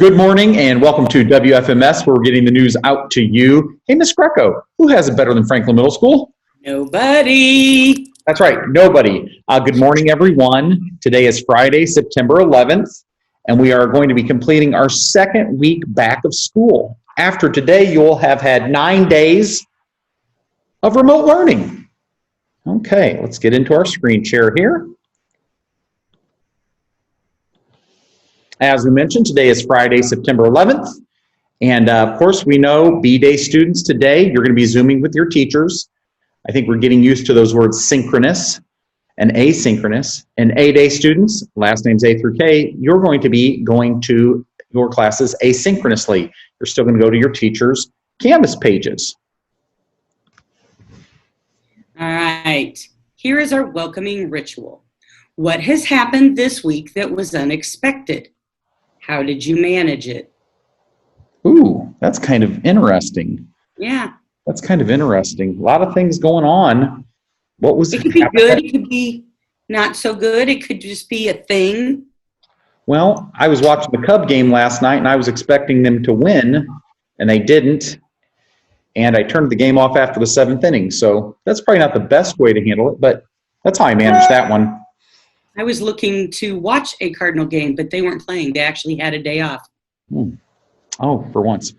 Good morning and welcome to WFMS, where we're getting the news out to you. Hey, Miss Greco, who has it better than Franklin Middle School? Nobody. That's right, nobody. Good morning, everyone. Today is Friday, September 11th, and we are going to be completing our second week back of school. After today, you'll have had 9 days of remote learning. Okay, let's get into our screen share here. As we mentioned, today is Friday, September 11th. And of course, we know B-Day students today, you're going to be Zooming with your teachers. I think we're getting used to those words synchronous and asynchronous. And A-Day students, last names A through K, you're going to be going to your classes asynchronously. You're still going to go to your teachers' Canvas pages. All right. Here is our welcoming ritual. What has happened this week that was unexpected? How did you manage it? Ooh, that's kind of interesting. Yeah. That's kind of interesting. A lot of things going on. What was it? Could be good. It could be not so good. It could just be a thing. Well, I was watching the Cub game last night, and I was expecting them to win, and they didn't. And I turned the game off after the 7th inning. So that's probably not the best way to handle it, but that's how I managed that one. I was looking to watch a Cardinal game, but they weren't playing. They actually had a day off. Oh, for once.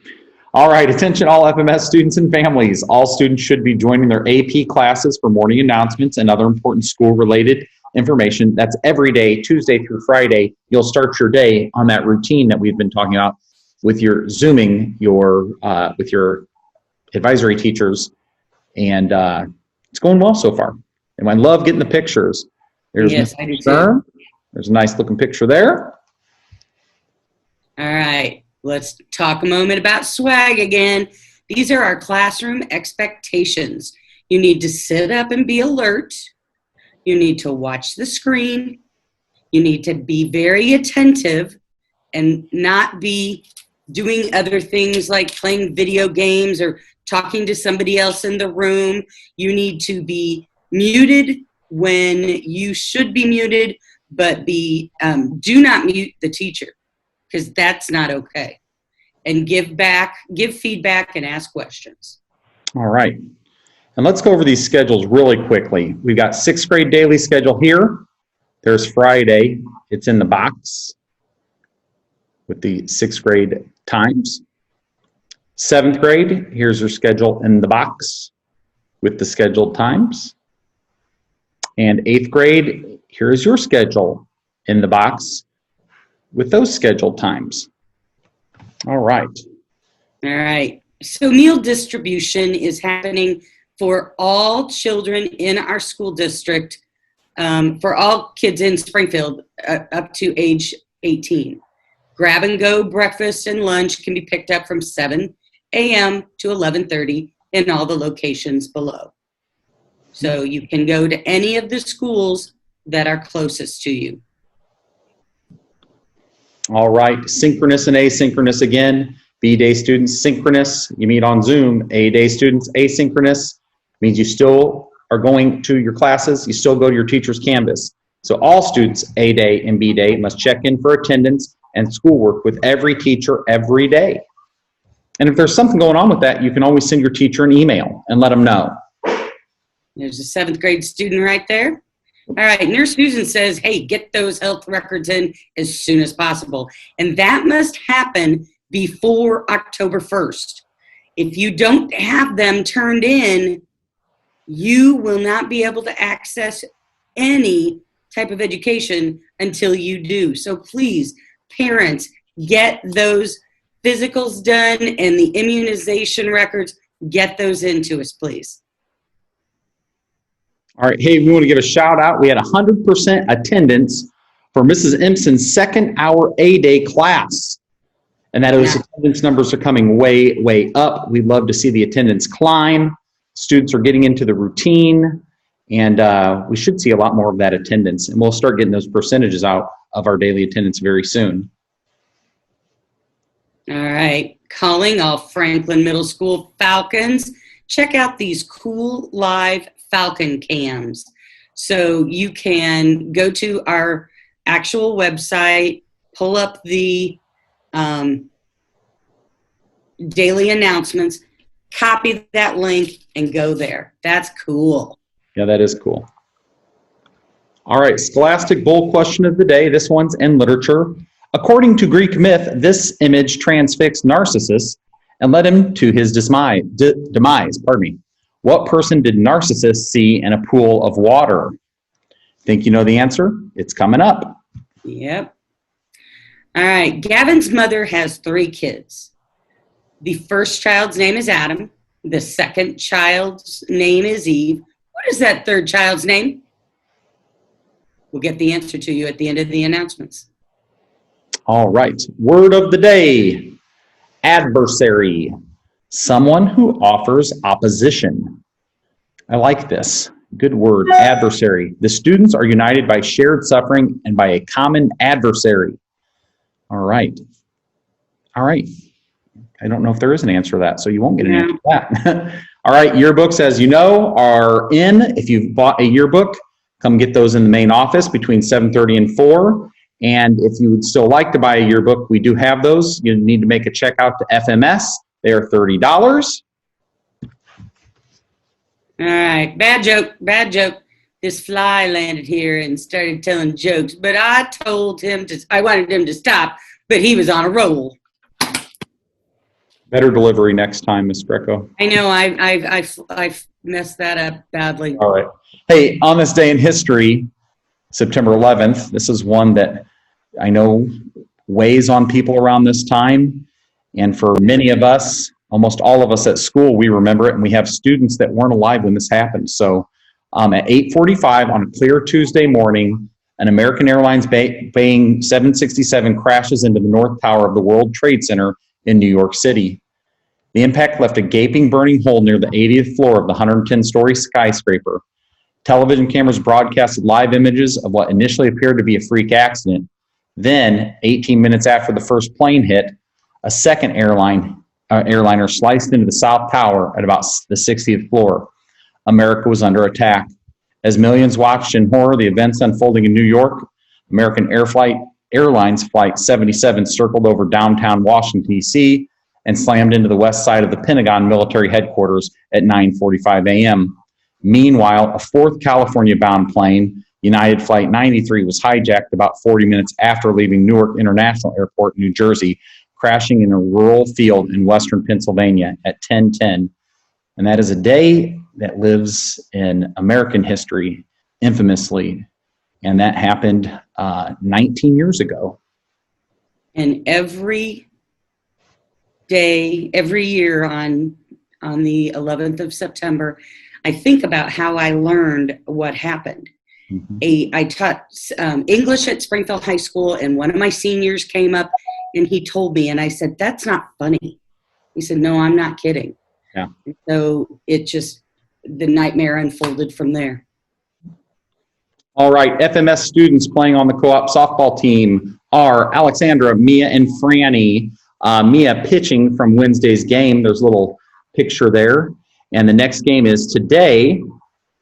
All right, attention all FMS students and families. All students should be joining their AP classes for morning announcements and other important school-related information. That's every day, Tuesday through Friday. You'll start your day on that routine that we've been talking about with your Zooming with your advisory teachers, and it's going well so far. And I love getting the pictures. There's yes, I do too. There's a nice looking picture there. All right, let's talk a moment about swag again. These are our classroom expectations. You need to sit up and be alert. You need to watch the screen. You need to be very attentive and not be doing other things like playing video games or talking to somebody else in the room. You need to be muted when you should be muted, but do not mute the teacher, because that's not okay. And give feedback, and ask questions. All right. And let's go over these schedules really quickly. We've got 6th grade daily schedule here. There's Friday. It's in the box with the 6th grade times. 7th grade, here's your schedule in the box with the scheduled times. And 8th grade, here's your schedule in the box with those scheduled times. All right. All right. So meal distribution is happening for all children in our school district, for all kids in Springfield up to age 18. Grab and go breakfast and lunch can be picked up from 7 a.m. to 11:30 in all the locations below. So you can go to any of the schools that are closest to you. All right, synchronous and asynchronous again. B-Day students, synchronous. You meet on Zoom. A-Day students, asynchronous. Means you still are going to your classes. You still go to your teacher's Canvas. So all students, A-Day and B-Day, must check in for attendance and schoolwork with every teacher every day. And if there's something going on with that, you can always send your teacher an email and let them know. There's a 7th grade student right there. All right, Nurse Susan says, hey, get those health records in as soon as possible. And that must happen before October 1st. If you don't have them turned in, you will not be able to access any type of education until you do. So please, parents, get those physicals done and the immunization records, get those into us, please. All right, hey, we want to give a shout out. We had 100% attendance for Mrs. Impson's second hour A-Day class. And that those attendance numbers are coming way, way up. We'd love to see the attendance climb. Students are getting into the routine, and we should see a lot more of that attendance. And we'll start getting those percentages out of our daily attendance very soon. All right, calling all Franklin Middle School Falcons. Check out these cool live Falcon cams. So you can go to our actual website, pull up the daily announcements, copy that link and go there. That's cool. Yeah, that is cool. All right, Scholastic Bowl question of the day. This one's in literature. According to Greek myth, this image transfixed Narcissus and led him to his demise. What person did Narcissus see in a pool of water? Think you know the answer? It's coming up. Yep. All right. Gavin's mother has 3 kids. The first child's name is Adam. The second child's name is Eve. What is that third child's name? We'll get the answer to you at the end of the announcements. All right. Word of the day. Adversary. Someone who offers opposition. I like this. Good word. Adversary. The students are united by shared suffering and by a common adversary. All right. All right. I don't know if there is an answer to that, so you won't get an answer to that. All right. Yearbooks, as you know, are in. If you've bought a yearbook, come get those in the main office between 7:30 and 4. And if you would still like to buy a yearbook, we do have those. You need to make a check out to FMS. They are $30. All right. Bad joke. Bad joke. This fly landed here and started telling jokes, but I wanted him to stop, but he was on a roll. Better delivery next time, Ms. Greco. I know. I've messed that up badly. All right. Hey, on this day in history, September 11th, this is one that I know weighs on people around this time. And for many of us, almost all of us at school, we remember it. And we have students that weren't alive when this happened. So at 8:45 on a clear Tuesday morning, an American Airlines Boeing 767 crashes into the North Tower of the World Trade Center in New York City. The impact left a gaping, burning hole near the 80th floor of the 110-story skyscraper. Television cameras broadcasted live images of what initially appeared to be a freak accident. Then, 18 minutes after the first plane hit, a second airliner sliced into the South Tower at about the 60th floor. America was under attack. As millions watched in horror the events unfolding in New York, American Airlines Flight 77 circled over downtown Washington, D.C., and slammed into the west side of the Pentagon military headquarters at 9:45 a.m. Meanwhile, a fourth California-bound plane, United Flight 93, was hijacked about 40 minutes after leaving Newark International Airport, New Jersey, crashing in a rural field in western Pennsylvania at 10:10. And that is a day that lives in American history infamously. And that happened 19 years ago. And every day, every year on the 11th of September, I think about how I learned what happened. Mm-hmm. I taught English at Springfield High School, and one of my seniors came up and he told me, and I said, "That's not funny." He said, "No, I'm not kidding." Yeah. And so the nightmare unfolded from there. All right, FMS students playing on the co-op softball team are Alexandra, Mia, and Franny. Mia pitching from Wednesday's game. There's a little picture there. And the next game is today,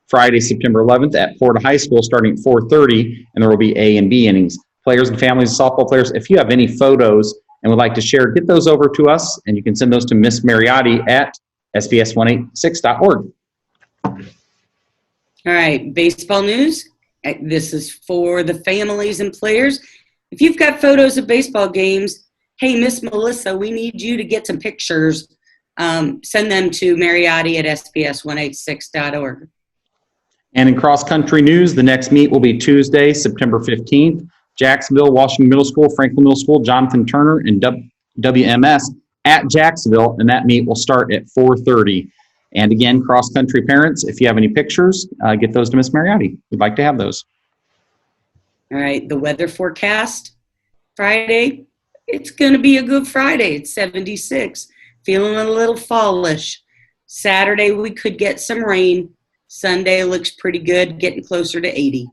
Friday, September 11th at Florida High School, starting at 4:30, and there will be A and B innings. Players and families of softball players, if you have any photos and would like to share, get those over to us, and you can send those to Miss Mariotti at sbs186.org. All right, baseball news. This is for the families and players. If you've got photos of baseball games, hey, Miss Melissa, we need you to get some pictures. Send them to Mariotti at sbs186.org. And in cross-country news, the next meet will be Tuesday, September 15th. Jacksonville, Washington Middle School, Franklin Middle School, Jonathan Turner, and WMS at Jacksonville, and that meet will start at 4:30. And again, cross-country parents, if you have any pictures, get those to Miss Mariotti. We'd like to have those. All right, the weather forecast, Friday, it's going to be a good Friday. It's 76, feeling a little fallish. Saturday, we could get some rain. Sunday looks pretty good, getting closer to 80.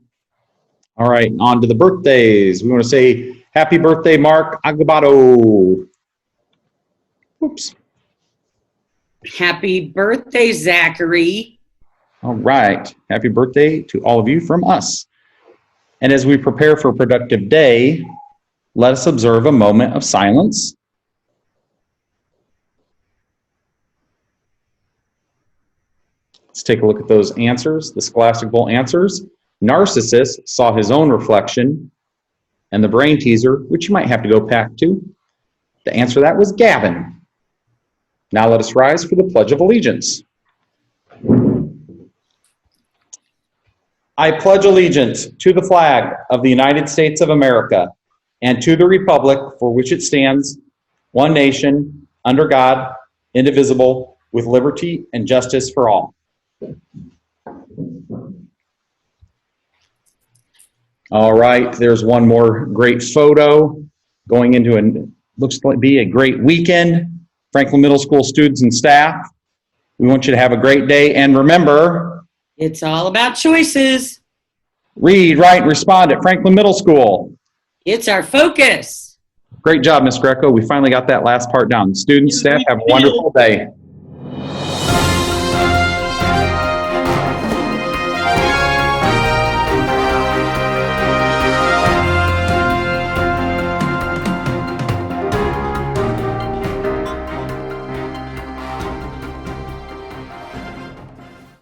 All right, on to the birthdays. We want to say happy birthday, Mark Agabato. Oops. Happy birthday, Zachary. All right. Happy birthday to all of you from us. And as we prepare for a productive day, Let us observe a moment of silence. Let's take a look at those answers, the Scholastic Bowl answers. Narcissus saw his own reflection, and the brain teaser, which you might have to go back to, the answer to that was Gavin. Now let us rise for the Pledge of Allegiance. I pledge allegiance to the flag of the United States of America and to the republic for which it stands, one nation, under God, indivisible, with liberty and justice for all. All right, there's one more great photo going into looks like be a great weekend. Franklin Middle School students and staff, we want you to have a great day. And remember, It's all about choices. read, write, and respond at Franklin Middle School. It's our focus. Great job, Ms. Greco. We finally got that last part down. Students, staff, have a wonderful day.